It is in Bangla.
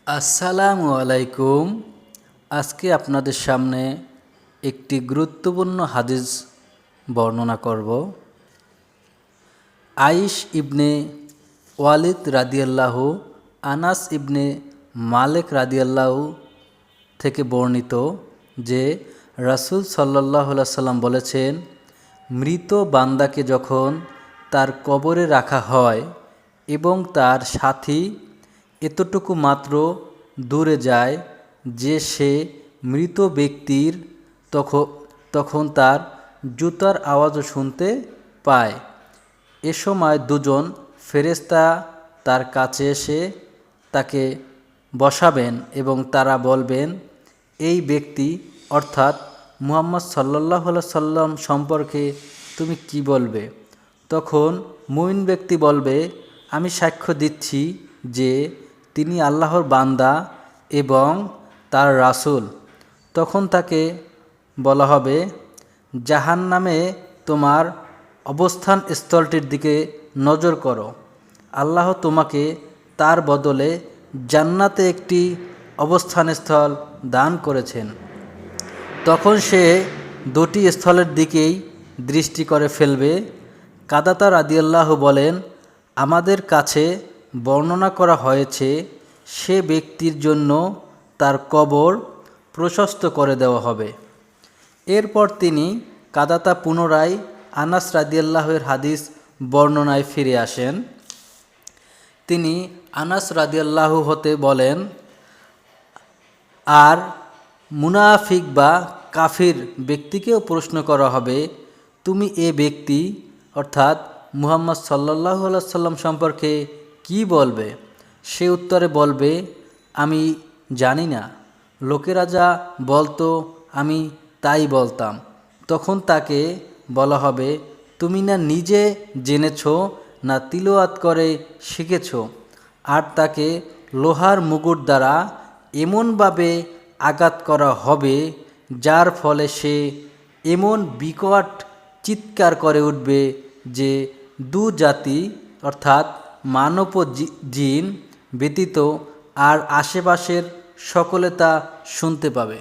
আসসালামু আলাইকুম। আজকে আপনাদের সামনে একটি গুরুত্বপূর্ণ হাদিস বর্ণনা করব। আইশ ইবনে ওয়ালিদ রাদিয়াল্লাহু আনাস ইবনে মালিক রাদিয়াল্লাহু থেকে বর্ণিত যে রাসূল সাল্লাল্লাহু আলাইহি সাল্লাম বলেছেন, মৃত বান্দাকে যখন তার কবরে রাখা হয় এবং তার সাথী এতটুকু মাত্র দূরে যায় যে সে মৃত ব্যক্তির তখন তার জুতার আওয়াজও শুনতে পায়। এ সময় দুজন ফেরেশতা তার কাছে এসে তাকে বসাবেন এবং তারা বলবেন, এই ব্যক্তি অর্থাৎ মুহাম্মদ সাল্লাল্লাহু আলাইহি সাল্লাম সম্পর্কে তুমি কি বলবে? তখন মুমিন ব্যক্তি বলবে, আমি সাক্ষ্য দিচ্ছি যে তিনি আল্লাহর বান্দা এবং তার রাসূল। তখন তাকে বলা হবে, জাহান্নামে তোমার অবস্থান স্থলটির দিকে নজর করো, আল্লাহ তোমাকে তার বদলে জান্নাতে একটি অবস্থানস্থল দান করেছেন। তখন সে দুটি স্থলের দিকেই দৃষ্টি করে ফেলবে। কাদাতা রাদিয়াল্লাহু বলেন, আমাদের কাছে বর্ণনা করা হয়েছে সে ব্যক্তির জন্য তার কবর প্রশস্ত করে দেওয়া হবে। এরপর তিনি কাদাতা পুনরায় আনাস রাদিয়াল্লাহুর হাদিস বর্ণনায় ফিরে আসেন। তিনি আনাস রাদিয়াল্লাহু হতে বলেন, আর মুনাফিক বা কাফির ব্যক্তিকেও প্রশ্ন করা হবে, তুমি এ ব্যক্তি অর্থাৎ মুহাম্মদ সাল্লাল্লাহু আলাইহি সাল্লাম সম্পর্কে কি বলবে? সে উত্তরে বলবে, আমি জানি না, লোকেরা যা বলতো আমি তাই বলতাম। তখন তাকে বলা হবে, তুমি না নিজে জেনেছ না তিলাওয়াত করে শিখেছ? আর তাকে লোহার মুগুর দ্বারা এমনভাবে আঘাত করা হবে যার ফলে সে এমন বিকট চিৎকার করে উঠবে যে দু জাতি অর্থাৎ মানব ও জিন ব্যতীত আর আশেপাশের সকলে তা শুনতে পাবে।